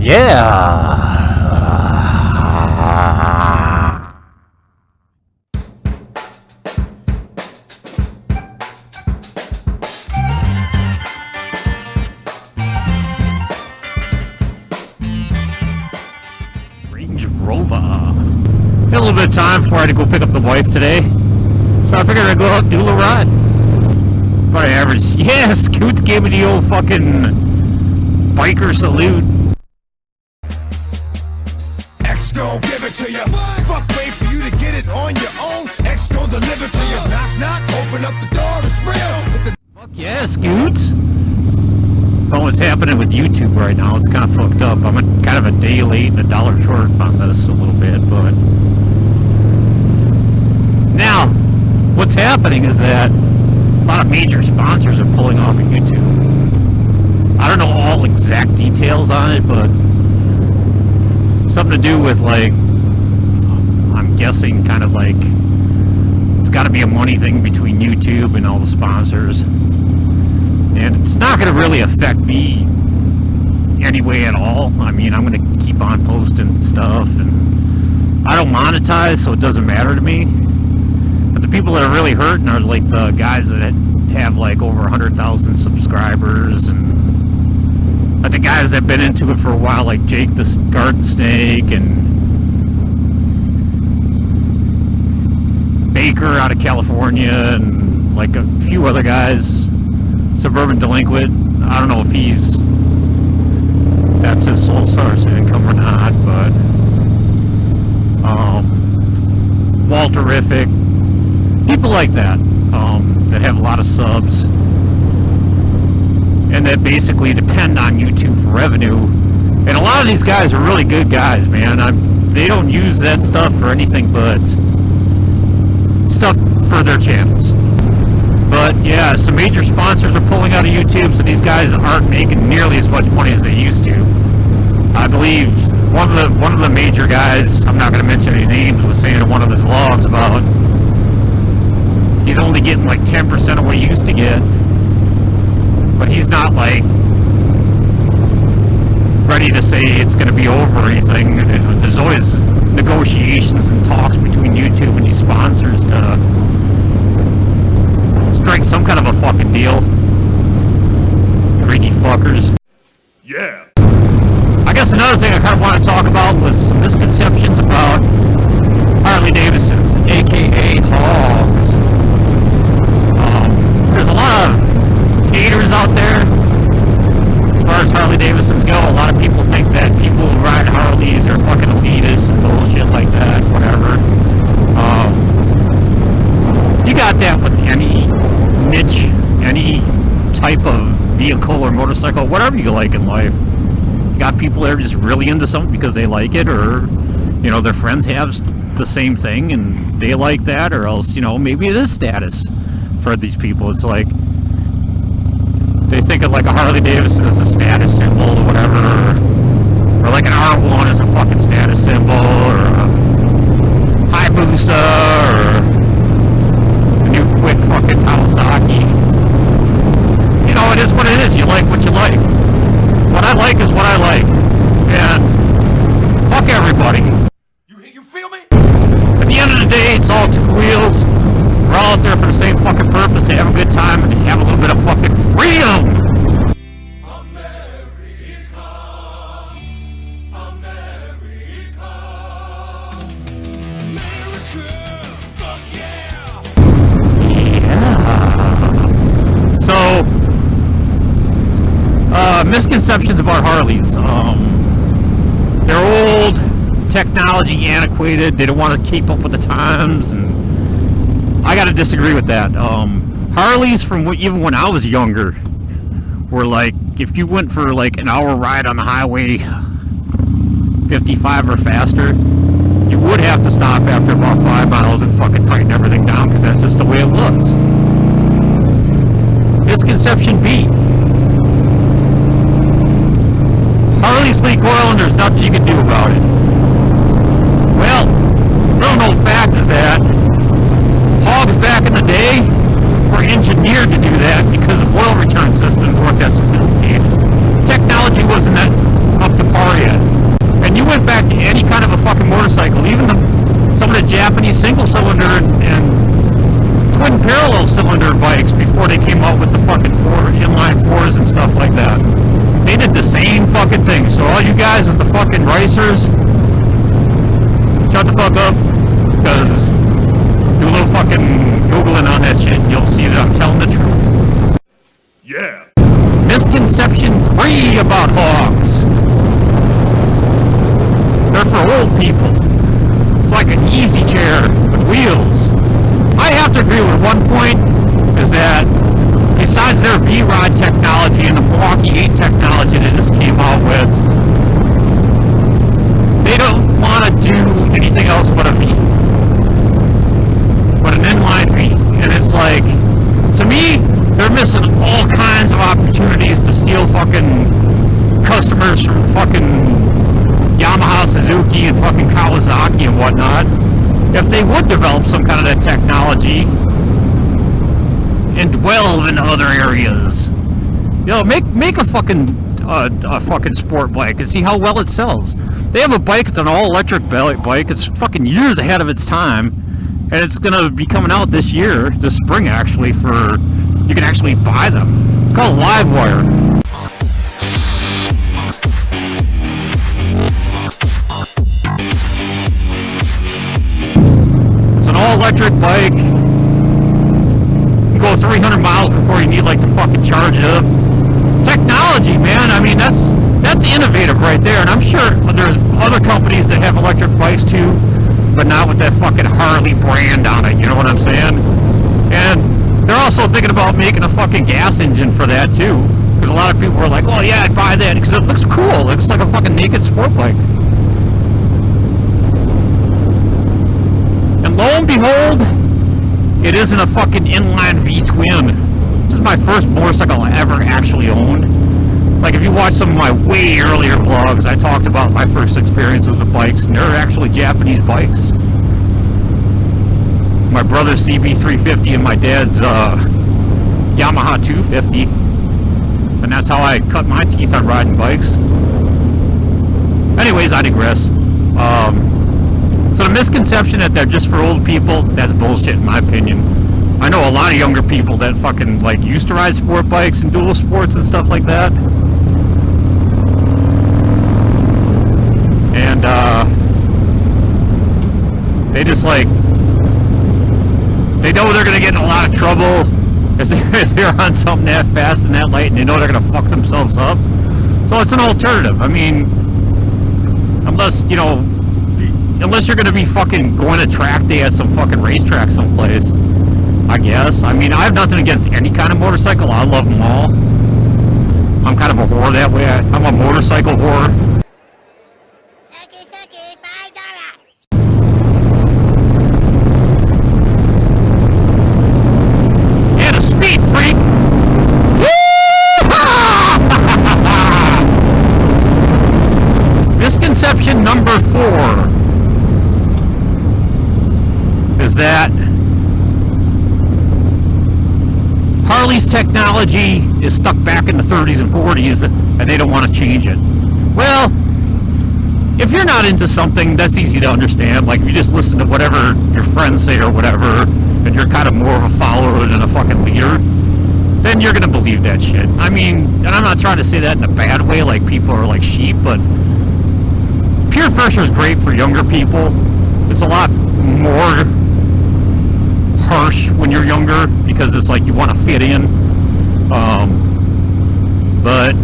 Yeah. Range Rover. Had a little bit of time before I had to go pick up the wife today, so I figured I'd go out and do a little ride. About average. Yeah, Scoots gave me the old fucking biker salute. X gon' give it to you. Fuck, wait for you to get it on your own. X gon' deliver to you. Knock, knock, open up the door, it's real. Fuck yeah, Scoots. Well, what's happening with YouTube right now, it's kind of fucked up. I'm kind of a day late and $1 short on this a little bit, but... Now, what's happening is that a lot of major sponsors are pulling off of YouTube. I don't know all exact details on it, but something to do with, like, I'm guessing kind of like, it's got to be a money thing between YouTube and all the sponsors. And it's not going to really affect me anyway at all. I mean, I'm going to keep on posting stuff, and I don't monetize, so it doesn't matter to me. But the people that are really hurting are like the guys that have like over 100,000 subscribers, and like the guys that have been into it for a while, like Jake the Garden Snake and Baker out of California, and like a few other guys. Suburban Delinquent, I don't know if that's his sole source of income or not, but Walterific, people like that, that have a lot of subs and that basically depend on YouTube for revenue. And a lot of these guys are really good guys, man. They don't use that stuff for anything but stuff for their channels. But yeah, some major sponsors are pulling out of YouTube, so these guys aren't making nearly as much money as they used to. I believe one of the major guys, I'm not going to mention any names, was saying in one of his vlogs about he's only getting like 10% of what he used to get, but he's not like ready to say it's going to be over or anything. There's always negotiations and talks between YouTube and these sponsors to strike some kind of a fucking deal. Greedy fuckers. Yeah. I guess another thing I kind of want to talk about was some misconceptions about Harley Davidsons, aka hogs. There's a lot of haters out there as far as Harley Davidsons go. A lot of people think that people who ride Harleys are fucking elitists and bullshit like that, whatever. You got that with any niche, any type of vehicle or motorcycle, whatever you like in life. You got people that are just really into something because they like it, or, you know, their friends have the same thing and they like that, or else, you know, maybe it is status for these people. It's like, they think of like a Harley Davidson as a status symbol or whatever, or like an R1 as a fucking status symbol, or a Hayabusa, or new quick fucking Kawasaki. You know, it is what it is. You like what you like. What I like is what I like. And fuck everybody. You feel me? At the end of the day, it's all two wheels. We're all out there for the same fucking purpose, to have a good time and have a little bit of fucking freedom. So, misconceptions about Harleys. They're old, technology antiquated, they don't want to keep up with the times, and I gotta disagree with that. Harleys, from even when I was younger, were like, if you went for like an hour ride on the highway, 55 or faster, you would have to stop after about 5 miles and fucking tighten everything down, because that's just the way it was. Misconception B. Harleys leak oil and there's nothing you can do about it. Well, little known fact is that hogs back in the day were engineered to do that because of oil return systems weren't that sophisticated. Technology wasn't that up to par yet. second thing, so all you guys with the fucking racers, shut the fuck up, because do a little fucking Googling on that shit and you'll see that I'm telling the truth. Yeah. Misconception 3 about hogs. They're for old people. It's like an easy chair with wheels. I have to agree with one point, is that besides their V-Rod technology and the Milwaukee 8 technology they just came out with, they don't want to do anything else but a V. But an inline V. And it's like, to me, they're missing all kinds of opportunities to steal fucking customers from fucking Yamaha, Suzuki, and fucking Kawasaki and whatnot. If they would develop some kind of that technology and delve into other areas, you know, make a fucking sport bike and see how well it sells. They have a bike that's an all-electric bike. It's fucking years ahead of its time, and it's gonna be coming out this year, this spring actually. For you can actually buy them. It's called Livewire. All-electric bike. You go 300 miles before you need like to fucking charge it up. Technology, man. I mean, that's innovative right there. And I'm sure there's other companies that have electric bikes too, but not with that fucking Harley brand on it. You know what I'm saying? And they're also thinking about making a fucking gas engine for that too, because a lot of people are like, "Oh yeah, I'd buy that because it looks cool. It looks like a fucking naked sport bike." Lo and behold, it isn't a fucking inline V-twin. This is my first motorcycle I ever actually owned. Like, if you watch some of my way earlier vlogs, I talked about my first experiences with bikes, and they're actually Japanese bikes. My brother's CB350 and my dad's Yamaha 250. And that's how I cut my teeth on riding bikes. Anyways, I digress. So the misconception that they're just for old people, that's bullshit in my opinion. I know a lot of younger people that fucking like used to ride sport bikes and dual sports and stuff like that. And they just like, they know they're gonna get in a lot of trouble if they're on something that fast and that light, and they know they're gonna fuck themselves up. So it's an alternative. I mean, unless, you know, unless you're going to be fucking going to track day at some fucking racetrack someplace, I guess. I mean, I have nothing against any kind of motorcycle. I love them all. I'm kind of a whore that way. I'm a motorcycle whore. Sucky, $5. And a speed freak. Misconception number 4 is that Harley's technology is stuck back in the 30s and 40s and they don't want to change it. Well, if you're not into something, that's easy to understand. Like, if you just listen to whatever your friends say or whatever, and you're kind of more of a follower than a fucking leader, then you're gonna believe that shit. I mean, and I'm not trying to say that in a bad way, like people are like sheep, but peer pressure is great for younger people. It's a lot more harsh when you're younger because it's like you want to fit in. But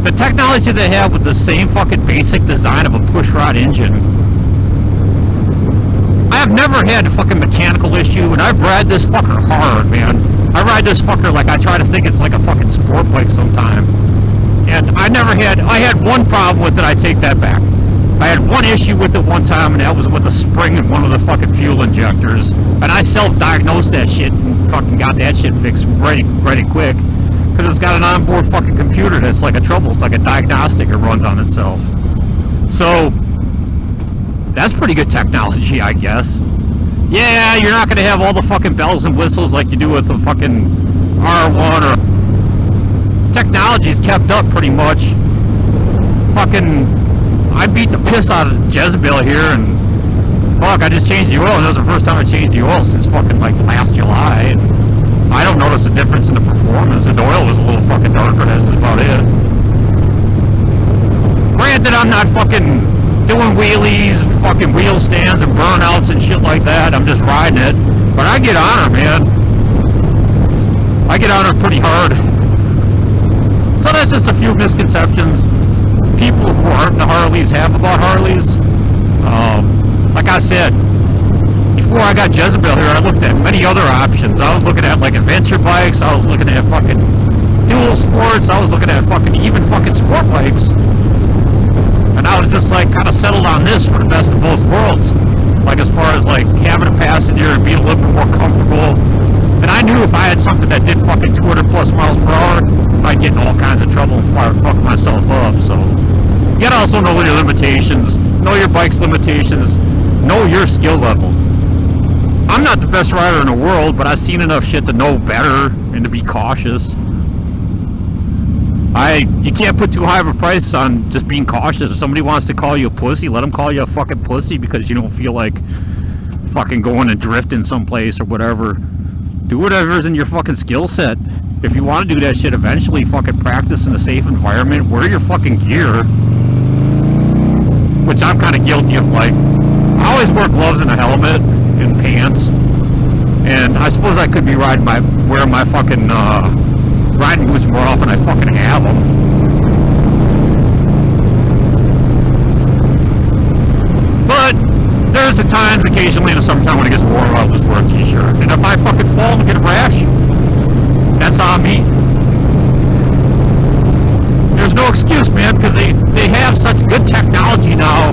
the technology they have with the same fucking basic design of a pushrod engine, I have never had a fucking mechanical issue, and I've ride this fucker hard, man. I ride this fucker like I try to think it's like a fucking sport bike sometime. And I had one problem with it, I take that back. I had one issue with it one time, and that was with the spring in one of the fucking fuel injectors. And I self-diagnosed that shit and fucking got that shit fixed pretty quick. Because it's got an onboard fucking computer that's like a diagnostic it runs on itself. So, that's pretty good technology, I guess. Yeah, you're not going to have all the fucking bells and whistles like you do with the fucking R1 or... Technology's kept up pretty much. Fucking... I beat the piss out of Jezebel here, and fuck, I just changed the oil, and that was the first time I changed the oil since fucking like last July, and I don't notice a difference in the performance. The oil was a little fucking darker, that's about it. wheelies and fucking wheel stands and burnouts and shit like that. I'm just riding it. But I get on her, man. I get on her pretty hard. So that's just a few misconceptions people who aren't into Harleys have about Harleys. Like I said, before I got Jezebel here, I looked at many other options. I was looking at like adventure bikes. I was looking at fucking dual sports. I was looking at even fucking sport bikes. And I was just like kind of settled on this for the best of both worlds. Like as far as like having a passenger and being a little bit more comfortable. And I knew if I had something that did fucking 200 plus miles per hour, I'd get in all kinds of trouble and fuck myself up. So you gotta also know your limitations, know your bike's limitations, know your skill level. I'm not the best rider in the world, but I've seen enough shit to know better and to be cautious. You can't put too high of a price on just being cautious. If somebody wants to call you a pussy, let them call you a fucking pussy because you don't feel like fucking going and drifting someplace or whatever. Do whatever's in your fucking skill set. If you want to do that shit eventually, fucking practice in a safe environment. Wear your fucking gear. Which I'm kind of guilty of, like, I always wear gloves and a helmet and pants. And I suppose I could be wearing my fucking, riding boots more often than I fucking have them. But there's the times occasionally in the summertime when it gets warm, I'll just wear a t-shirt. And if I fucking fall and get a rash, that's on me. There's no excuse, man, because they have such good technology now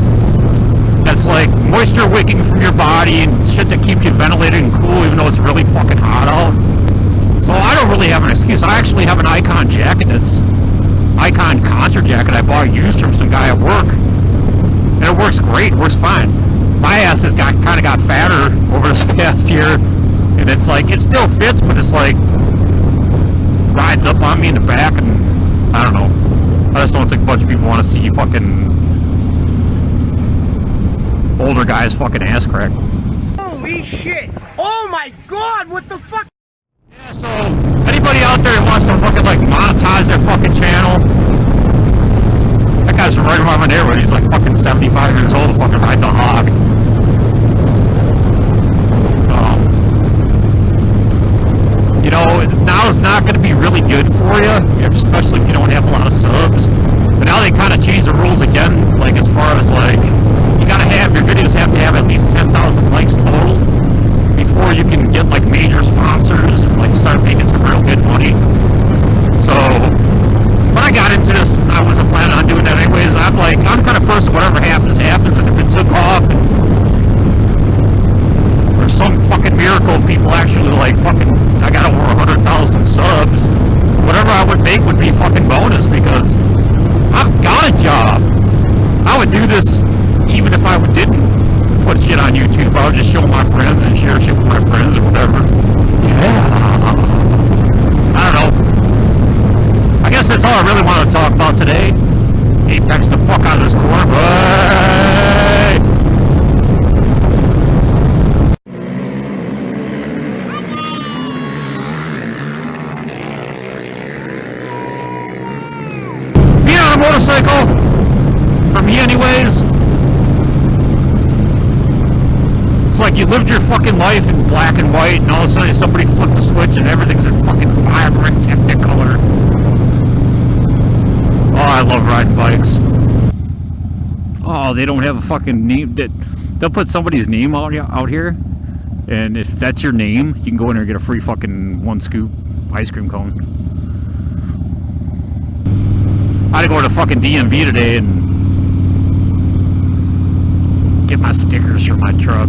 that's like moisture wicking from your body and shit that keeps you ventilated and cool even though it's really fucking hot out. So I don't really have an excuse. I actually have an Icon jacket. It's Icon concert jacket I bought used from some guy at work. And it works great. It works fine. My ass has kind of got fatter over this past year. And it's like, it still fits, but it's like, rides up on me in the back. And I don't know. I just don't think a bunch of people want to see fucking older guys fucking ass crack. Holy shit! Oh my god, what the fuck? Yeah, so anybody out there that wants to fucking like monetize their fucking channel, that guy's from right around my neighborhood. He's like fucking 75 years old, fucking rides a hog. You know, now it's not going to be really good for you, especially if you don't have a lot of subs. But now they kind of changed the rules again, like as far as like, you gotta have, your videos have to have at least 10,000 likes total before you can get like major sponsors and like start making some real good money. So when I got into this, I wasn't planning on doing that anyways. I'm the kind of person, whatever happens, happens, and if it took off, or some fucking miracle, people actually like fucking, I got over 100,000 subs, whatever I would make would be fucking bonus because I've got a job. I would do this even if I didn't put shit on YouTube. I would just show my friends and share shit with my friends or whatever. Yeah. I don't know. I guess that's all I really want to talk about today. Apex the fuck out of this corner. Bye. Being on a motorcycle, for me anyways, it's like you lived your fucking life in black and white and all of a sudden somebody flipped the switch and everything's in fucking vibrant technicolor. Oh, I love riding bikes. Oh, they don't have a fucking name. They'll put somebody's name out here, and if that's your name, you can go in there and get a free fucking 1 scoop ice cream cone. I had to go to the fucking DMV today and get my stickers for my truck.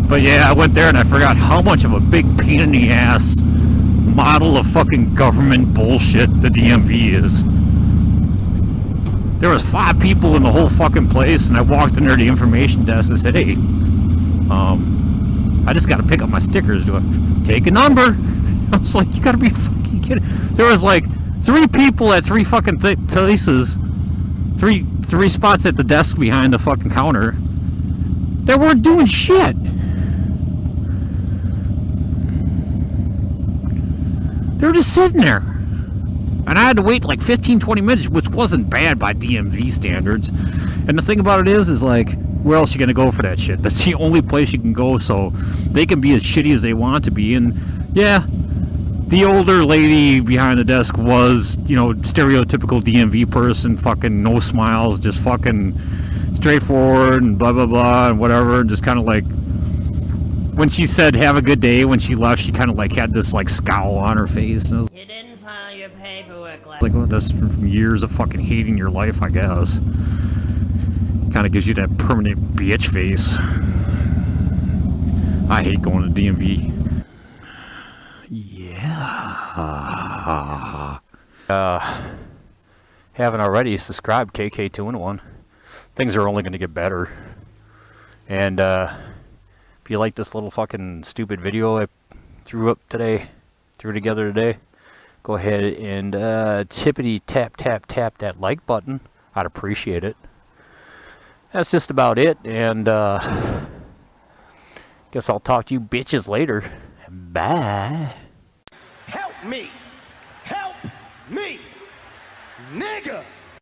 But yeah, I went there and I forgot how much of a big pain in the ass model of fucking government bullshit the DMV is. There was 5 people in the whole fucking place, and I walked in there to the information desk and said, hey, I just gotta pick up my stickers. Do I take a number? I was like, you gotta be fucking kidding. There was like 3 people at 3 fucking places, three spots at the desk behind the fucking counter that weren't doing shit. They were just sitting there. And I had to wait like 15-20 minutes, which wasn't bad by DMV standards. And the thing about it is like, where else you gonna go for that shit? That's the only place you can go, so they can be as shitty as they want to be. And yeah, the older lady behind the desk was, you know, stereotypical DMV person, fucking no smiles, just fucking straightforward and blah blah blah and whatever, and just kind of like, when she said have a good day when she left, she kind of like had this like scowl on her face, and I was You didn't file your paperwork last like, well, that's from years of fucking hating your life, I guess. Kind of gives you that permanent bitch face. I hate going to DMV. Yeah. Haven't already, subscribe KK2-in-1. Things are only going to get better. And if you like this little fucking stupid video I threw together today, go ahead and tippity tap that like button. I'd appreciate it. That's just about it, and guess I'll talk to you bitches later. Bye. Help me! Help me! Nigga!